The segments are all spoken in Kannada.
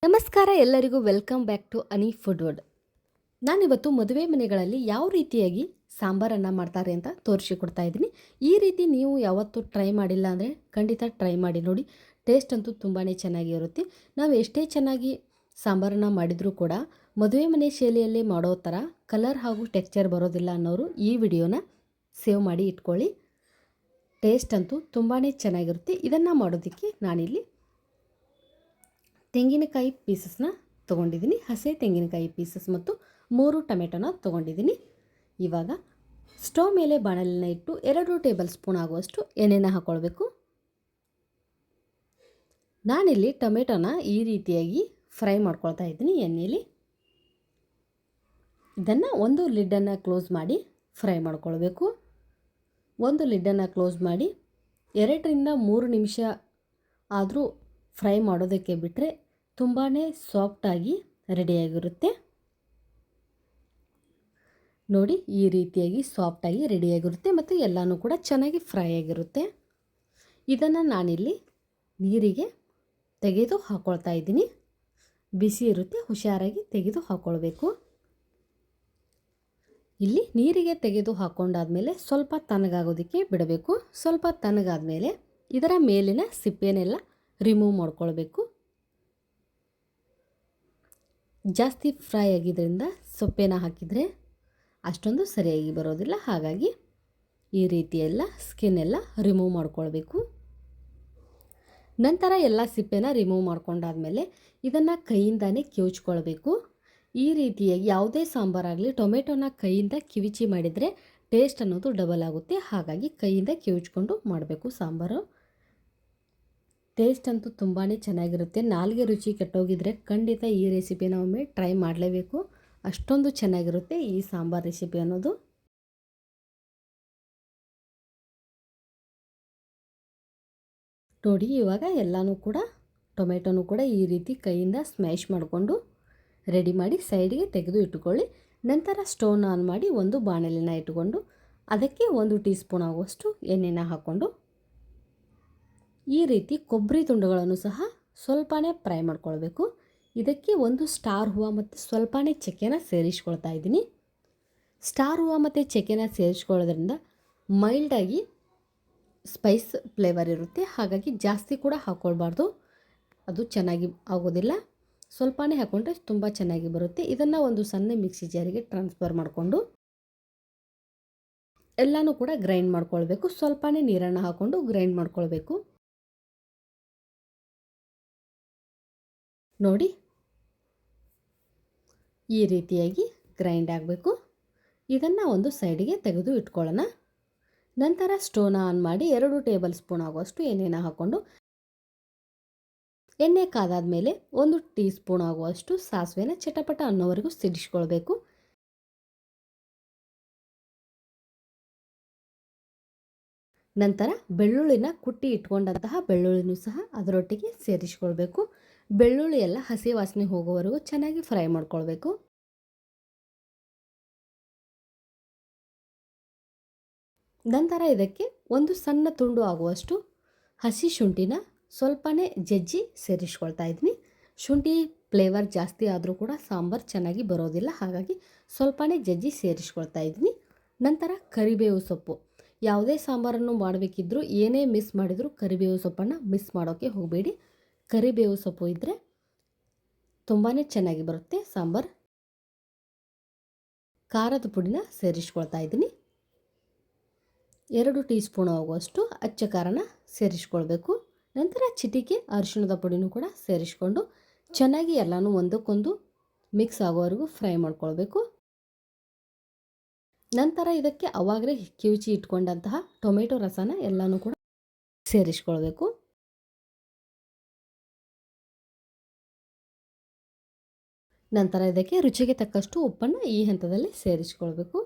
ನಮಸ್ಕಾರ ಎಲ್ಲರಿಗೂ welcome back to Ani food world. ನಾನಿವತ್ತು ಮದುವೆ ಮನೆಗಳಲ್ಲಿ ಯಾವ ರೀತಿಯಾಗಿ ಸಾಂಬಾರನ್ನು ಮಾಡ್ತಾರೆ ಅಂತ ತೋರಿಸಿಕೊಡ್ತಾ ಇದ್ದೀನಿ. ಈ ರೀತಿ ನೀವು ಯಾವತ್ತೂ ಟ್ರೈ ಮಾಡಿಲ್ಲ ಅಂದರೆ ಖಂಡಿತ ಟ್ರೈ ಮಾಡಿ ನೋಡಿ. ಟೇಸ್ಟ್ ಅಂತೂ ತುಂಬಾ ಚೆನ್ನಾಗಿರುತ್ತೆ. ನಾವು ಎಷ್ಟೇ ಚೆನ್ನಾಗಿ ಸಾಂಬಾರನ್ನು ಮಾಡಿದರೂ ಕೂಡ ಮದುವೆ ಮನೆ ಶೈಲಿಯಲ್ಲೇ ಮಾಡೋ ಥರ ಕಲರ್ ಹಾಗೂ ಟೆಕ್ಸ್ಚರ್ ಬರೋದಿಲ್ಲ ಅನ್ನೋರು ಈ ವಿಡಿಯೋನ ಸೇವ್ ಮಾಡಿ ಇಟ್ಕೊಳ್ಳಿ. ಟೇಸ್ಟ್ ಅಂತೂ ತುಂಬಾ ಚೆನ್ನಾಗಿರುತ್ತೆ. ಇದನ್ನು ಮಾಡೋದಕ್ಕೆ ನಾನಿಲ್ಲಿ ತೆಂಗಿನಕಾಯಿ ಪೀಸಸ್ನ ತೊಗೊಂಡಿದ್ದೀನಿ. ಹಸಿ ತೆಂಗಿನಕಾಯಿ ಪೀಸಸ್ ಮತ್ತು 3 ಟೊಮೆಟೊನ ತೊಗೊಂಡಿದ್ದೀನಿ. ಇವಾಗ ಸ್ಟವ್ ಮೇಲೆ ಬಾಣಲೆನ ಇಟ್ಟು 2 ಟೇಬಲ್ ಸ್ಪೂನ್ ಆಗುವಷ್ಟು ಎಣ್ಣೆನ ಹಾಕ್ಕೊಳ್ಬೇಕು. ನಾನಿಲ್ಲಿ ಟೊಮೆಟೊನ ಈ ರೀತಿಯಾಗಿ ಫ್ರೈ ಮಾಡ್ಕೊಳ್ತಾ ಇದ್ದೀನಿ ಎಣ್ಣೆಯಲ್ಲಿ. ಇದನ್ನು ಒಂದು ಲಿಡ್ಡನ್ನು ಕ್ಲೋಸ್ ಮಾಡಿ ಫ್ರೈ ಮಾಡ್ಕೊಳ್ಬೇಕು. ಒಂದು ಲಿಡ್ಡನ್ನು ಕ್ಲೋಸ್ ಮಾಡಿ 2ರಿಂದ 3 ನಿಮಿಷ ಆದರೂ ಫ್ರೈ ಮಾಡೋದಕ್ಕೆ ಬಿಟ್ಟರೆ ತುಂಬಾ ಸಾಫ್ಟಾಗಿ ರೆಡಿಯಾಗಿರುತ್ತೆ. ನೋಡಿ, ಈ ರೀತಿಯಾಗಿ ಸಾಫ್ಟಾಗಿ ರೆಡಿಯಾಗಿರುತ್ತೆ ಮತ್ತು ಎಲ್ಲನೂ ಕೂಡ ಚೆನ್ನಾಗಿ ಫ್ರೈ ಆಗಿರುತ್ತೆ. ಇದನ್ನು ನಾನಿಲ್ಲಿ ನೀರಿಗೆ ತೆಗೆದು ಹಾಕ್ಕೊಳ್ತಾ ಇದ್ದೀನಿ. ಬಿಸಿ ಇರುತ್ತೆ, ಹುಷಾರಾಗಿ ತೆಗೆದು ಹಾಕ್ಕೊಳ್ಬೇಕು. ಇಲ್ಲಿ ನೀರಿಗೆ ತೆಗೆದು ಹಾಕ್ಕೊಂಡಾದ್ಮೇಲೆ ಸ್ವಲ್ಪ ತಣ್ಣಗಾಗೋದಕ್ಕೆ ಬಿಡಬೇಕು. ಸ್ವಲ್ಪ ತಣ್ಣಗಾದ್ಮೇಲೆ ಇದರ ಮೇಲಿನ ಸಿಪ್ಪೆನೆಲ್ಲ ರಿಮೂವ್ ಮಾಡ್ಕೊಳ್ಬೇಕು. ಜಾಸ್ತಿ ಫ್ರೈ ಆಗಿದ್ದರಿಂದ ಸೊಪ್ಪೆನ ಹಾಕಿದರೆ ಅಷ್ಟೊಂದು ಸರಿಯಾಗಿ ಬರೋದಿಲ್ಲ. ಹಾಗಾಗಿ ಈ ರೀತಿ ಎಲ್ಲ ಸ್ಕಿನ್ ಎಲ್ಲ ರಿಮೂವ್ ಮಾಡ್ಕೊಳ್ಬೇಕು. ನಂತರ ಎಲ್ಲ ಸಿಪ್ಪೆನ ರಿಮೂವ್ ಮಾಡ್ಕೊಂಡಾದ್ಮೇಲೆ ಇದನ್ನು ಕೈಯಿಂದಾನೇ ಕಿವುಚ್ಕೊಳ್ಬೇಕು. ಈ ರೀತಿಯಾಗಿ ಯಾವುದೇ ಸಾಂಬಾರಾಗಲಿ ಟೊಮೆಟೊನ ಕೈಯಿಂದ ಕಿವಿಚಿ ಮಾಡಿದರೆ ಟೇಸ್ಟ್ ಅನ್ನೋದು ಡಬಲ್ ಆಗುತ್ತೆ. ಹಾಗಾಗಿ ಕೈಯಿಂದ ಕಿವುಚ್ಕೊಂಡು ಮಾಡಬೇಕು ಸಾಂಬಾರು. ಟೇಸ್ಟ್ ಅಂತೂ ತುಂಬಾ ಚೆನ್ನಾಗಿರುತ್ತೆ. ನಾಲಿಗೆ ರುಚಿ ಕೆಟ್ಟೋಗಿದ್ರೆ ಖಂಡಿತ ಈ ರೆಸಿಪಿನ ಒಮ್ಮೆ ಟ್ರೈ ಮಾಡಲೇಬೇಕು. ಅಷ್ಟೊಂದು ಚೆನ್ನಾಗಿರುತ್ತೆ ಈ ಸಾಂಬಾರ್ ರೆಸಿಪಿ ಅನ್ನೋದು. ನೋಡಿ, ಇವಾಗ ಎಲ್ಲನೂ ಕೂಡ ಟೊಮೆಟೊನೂ ಕೂಡ ಈ ರೀತಿ ಕೈಯಿಂದ ಸ್ಮ್ಯಾಶ್ ಮಾಡಿಕೊಂಡು ರೆಡಿ ಮಾಡಿ ಸೈಡಿಗೆ ತೆಗೆದು ಇಟ್ಟುಕೊಳ್ಳಿ. ನಂತರ ಸ್ಟವ್ನ ಆನ್ ಮಾಡಿ ಒಂದು ಬಾಣಲೆನ ಇಟ್ಟುಕೊಂಡು ಅದಕ್ಕೆ 1 ಟೀ ಸ್ಪೂನ್ ಆಗುವಷ್ಟು ಎಣ್ಣೆನ ಹಾಕ್ಕೊಂಡು ಈ ರೀತಿ ಕೊಬ್ಬರಿ ತುಂಡುಗಳನ್ನು ಸಹ ಸ್ವಲ್ಪನೇ ಫ್ರೈ ಮಾಡ್ಕೊಳ್ಬೇಕು. ಇದಕ್ಕೆ 1 ಸ್ಟಾರ್ ಹೂವು ಮತ್ತು ಸ್ವಲ್ಪನೇ ಚಕ್ಕೆನ ಸೇರಿಸ್ಕೊಳ್ತಾ ಇದ್ದೀನಿ. ಸ್ಟಾರ್ ಹೂವು ಮತ್ತು ಚಕ್ಕೆನ ಸೇರಿಸ್ಕೊಳ್ಳೋದ್ರಿಂದ ಮೈಲ್ಡಾಗಿ ಸ್ಪೈಸ್ ಫ್ಲೇವರ್ ಇರುತ್ತೆ. ಹಾಗಾಗಿ ಜಾಸ್ತಿ ಕೂಡ ಹಾಕ್ಕೊಳ್ಬಾರ್ದು, ಅದು ಚೆನ್ನಾಗಿ ಆಗೋದಿಲ್ಲ. ಸ್ವಲ್ಪನೇ ಹಾಕ್ಕೊಂಡ್ರೆ ತುಂಬ ಚೆನ್ನಾಗಿ ಬರುತ್ತೆ. ಇದನ್ನು ಒಂದು ಸಣ್ಣ ಮಿಕ್ಸಿ ಜಾರಿಗೆ ಟ್ರಾನ್ಸ್ಫರ್ ಮಾಡಿಕೊಂಡು ಎಲ್ಲನೂ ಕೂಡ ಗ್ರೈಂಡ್ ಮಾಡ್ಕೊಳ್ಬೇಕು. ಸ್ವಲ್ಪನೇ ನೀರನ್ನು ಹಾಕ್ಕೊಂಡು ಗ್ರೈಂಡ್ ಮಾಡ್ಕೊಳ್ಬೇಕು. ನೋಡಿ, ಈ ರೀತಿಯಾಗಿ ಗ್ರೈಂಡ್ ಆಗಬೇಕು. ಇದನ್ನು ಒಂದು ಸೈಡಿಗೆ ತೆಗೆದು ಇಟ್ಕೊಳ್ಳೋಣ. ನಂತರ ಸ್ಟವ್ನ ಆನ್ ಮಾಡಿ 2 ಟೇಬಲ್ ಸ್ಪೂನ್ ಆಗುವಷ್ಟು ಎಣ್ಣೆನ ಹಾಕ್ಕೊಂಡು ಎಣ್ಣೆ ಕಾದಾದ ಮೇಲೆ 1 ಟೀ ಸ್ಪೂನ್ ಆಗುವಷ್ಟು ಸಾಸಿವೆನ ಚಟಪಟ ಅನ್ನೋವರೆಗೂ ಸಿಡಿಸ್ಕೊಳ್ಬೇಕು. ನಂತರ ಬೆಳ್ಳುಳ್ಳಿನ ಕುಟ್ಟಿ ಇಟ್ಕೊಂಡಂತಹ ಬೆಳ್ಳುಳ್ಳಿನೂ ಸಹ ಅದರೊಟ್ಟಿಗೆ ಸೇರಿಸ್ಕೊಳ್ಬೇಕು. ಬೆಳ್ಳುಳ್ಳಿ ಎಲ್ಲ ಹಸಿ ವಾಸನೆ ಹೋಗೋವರೆಗೂ ಚೆನ್ನಾಗಿ ಫ್ರೈ ಮಾಡ್ಕೊಳ್ಬೇಕು. ನಂತರ ಇದಕ್ಕೆ 1 ಸಣ್ಣ ತುಂಡು ಆಗುವಷ್ಟು ಹಸಿ ಶುಂಠಿನ ಸ್ವಲ್ಪನೇ ಜಜ್ಜಿ ಸೇರಿಸ್ಕೊಳ್ತಾ ಇದ್ದೀನಿ. ಶುಂಠಿ ಫ್ಲೇವರ್ ಜಾಸ್ತಿ ಆದರೂ ಕೂಡ ಸಾಂಬಾರು ಚೆನ್ನಾಗಿ ಬರೋದಿಲ್ಲ. ಹಾಗಾಗಿ ಸ್ವಲ್ಪನೇ ಜಜ್ಜಿ ಸೇರಿಸ್ಕೊಳ್ತಾ ಇದ್ದೀನಿ. ನಂತರ ಕರಿಬೇವು ಸೊಪ್ಪು. ಯಾವುದೇ ಸಾಂಬಾರನ್ನು ಮಾಡಬೇಕಿದ್ರೂ ಏನೇ ಮಿಸ್ ಮಾಡಿದರೂ ಕರಿಬೇವು ಸೊಪ್ಪನ್ನು ಮಿಸ್ ಮಾಡೋಕ್ಕೆ ಹೋಗಬೇಡಿ. ಕರಿಬೇವು ಸೊಪ್ಪು ಇದ್ದರೆ ತುಂಬಾ ಚೆನ್ನಾಗಿ ಬರುತ್ತೆ ಸಾಂಬಾರು. ಖಾರದ ಪುಡಿನ ಸೇರಿಸ್ಕೊಳ್ತಾ ಇದ್ದೀನಿ. 2 ಟೀ ಸ್ಪೂನ್ ಆಗುವಷ್ಟು ಅಚ್ಚ ಖಾರನ ಸೇರಿಸ್ಕೊಳ್ಬೇಕು. ನಂತರ ಚಿಟಿಕೆ ಅರಿಶಿಣದ ಪುಡಿನೂ ಕೂಡ ಸೇರಿಸ್ಕೊಂಡು ಚೆನ್ನಾಗಿ ಎಲ್ಲನೂ ಒಂದಕ್ಕೊಂದು ಮಿಕ್ಸ್ ಆಗೋವರೆಗೂ ಫ್ರೈ ಮಾಡ್ಕೊಳ್ಬೇಕು. ನಂತರ ಇದಕ್ಕೆ ಆವಾಗಲೇ ಕಿವುಚಿ ಇಟ್ಕೊಂಡಂತಹ ಟೊಮೆಟೊ ರಸನ ಎಲ್ಲನೂ ಕೂಡ ಸೇರಿಸ್ಕೊಳ್ಬೇಕು. ನಂತರ ಇದಕ್ಕೆ ರುಚಿಗೆ ತಕ್ಕಷ್ಟು ಉಪ್ಪನ್ನು ಈ ಹಂತದಲ್ಲಿ ಸೇರಿಸ್ಕೊಳ್ಬೇಕು.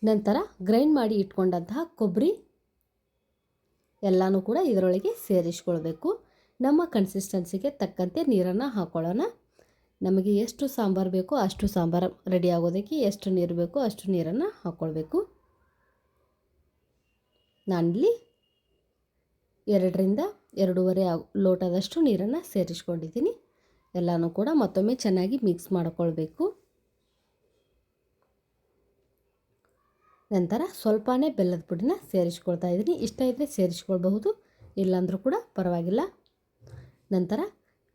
ನಂತರ ಗ್ರೈಂಡ್ ಮಾಡಿ ಇಟ್ಕೊಂಡಂತಹ ಕೊಬ್ಬರಿ ಎಲ್ಲನೂ ಕೂಡ ಇದರೊಳಗೆ ಸೇರಿಸ್ಕೊಳ್ಬೇಕು. ನಮ್ಮ ಕನ್ಸಿಸ್ಟೆನ್ಸಿಗೆ ತಕ್ಕಂತೆ ನೀರನ್ನು ಹಾಕ್ಕೊಳ್ಳೋಣ. ನಮಗೆ ಎಷ್ಟು ಸಾಂಬಾರು ಬೇಕೋ ಅಷ್ಟು ಸಾಂಬಾರು ರೆಡಿ ಆಗೋದಕ್ಕೆ ಎಷ್ಟು ನೀರು ಬೇಕೋ ಅಷ್ಟು ನೀರನ್ನು ಹಾಕ್ಕೊಳ್ಬೇಕು. ನಾನಿಲ್ಲಿ 2ರಿಂದ 2.5 ಲೋಟದಷ್ಟು ನೀರನ್ನು ಸೇರಿಸ್ಕೊಂಡಿದ್ದೀನಿ. ಎಲ್ಲನೂ ಕೂಡ ಮತ್ತೊಮ್ಮೆ ಚೆನ್ನಾಗಿ ಮಿಕ್ಸ್ ಮಾಡಿಕೊಳ್ಬೇಕು. ನಂತರ ಸ್ವಲ್ಪನೇ ಬೆಲ್ಲದ ಪುಡಿನ ಸೇರಿಸ್ಕೊಳ್ತಾ ಇದ್ದೀನಿ. ಇಷ್ಟ ಇದ್ದರೆ ಸೇರಿಸ್ಕೊಳ್ಬಹುದು, ಇಲ್ಲಾಂದರೂ ಕೂಡ ಪರವಾಗಿಲ್ಲ. ನಂತರ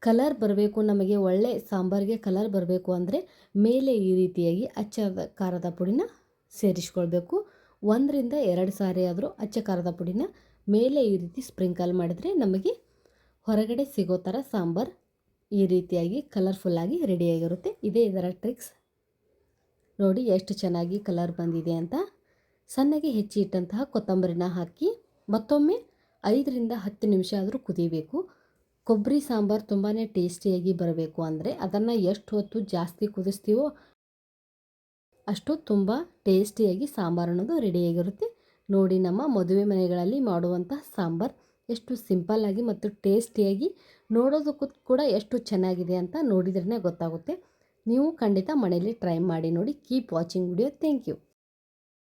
ಕಲರ್ ಬರಬೇಕು, ನಮಗೆ ಒಳ್ಳೆ ಸಾಂಬಾರಿಗೆ ಕಲರ್ ಬರಬೇಕು ಅಂದರೆ ಮೇಲೆ ಈ ರೀತಿಯಾಗಿ ಅಚ್ಚ ಖಾರದ ಪುಡಿನ ಸೇರಿಸ್ಕೊಳ್ಬೇಕು. 1ರಿಂದ 2 ಸಾರಿ ಆದರೂ ಅಚ್ಚ ಖಾರದ ಪುಡಿನ ಮೇಲೆ ಈ ರೀತಿ ಸ್ಪ್ರಿಂಕಲ್ ಮಾಡಿದರೆ ನಮಗೆ ಹೊರಗಡೆ ಸಿಗೋ ಥರ ಸಾಂಬಾರು ಈ ರೀತಿಯಾಗಿ ಕಲರ್ಫುಲ್ಲಾಗಿ ರೆಡಿಯಾಗಿರುತ್ತೆ. ಇದೇ ಇದರ ಟ್ರಿಕ್ಸ್. ನೋಡಿ ಎಷ್ಟು ಚೆನ್ನಾಗಿ ಕಲರ್ ಬಂದಿದೆ ಅಂತ. ಸಣ್ಣಗೆ ಹೆಚ್ಚಿಟ್ಟಂತಹ ಕೊತ್ತಂಬರಿನ ಹಾಕಿ ಮತ್ತೊಮ್ಮೆ 5ರಿಂದ 10 ನಿಮಿಷ ಆದರೂ ಕುದಿಬೇಕು. ಕೊಬ್ಬರಿ ಸಾಂಬಾರು ತುಂಬಾ ಟೇಸ್ಟಿಯಾಗಿ ಬರಬೇಕು ಅಂದರೆ ಅದನ್ನು ಎಷ್ಟು ಹೊತ್ತು ಜಾಸ್ತಿ ಕುದಿಸ್ತೀವೋ ಅಷ್ಟು ತುಂಬ ಟೇಸ್ಟಿಯಾಗಿ ಸಾಂಬಾರು ಅನ್ನೋದು ರೆಡಿಯಾಗಿರುತ್ತೆ. ನೋಡಿ, ನಮ್ಮ ಮದುವೆ ಮನೆಗಳಲ್ಲಿ ಮಾಡುವಂಥ ಸಾಂಬಾರು ಎಷ್ಟು ಸಿಂಪಲ್ಲಾಗಿ ಮತ್ತು ಟೇಸ್ಟಿಯಾಗಿ, ನೋಡೋದಕ್ಕೂ ಕೂಡ ಎಷ್ಟು ಚೆನ್ನಾಗಿದೆ ಅಂತ ನೋಡಿದ್ರೇ ಗೊತ್ತಾಗುತ್ತೆ. ನೀವು ಖಂಡಿತ ಮನೆಯಲ್ಲಿ ಟ್ರೈ ಮಾಡಿ ನೋಡಿ. Keep watching video. Thank you.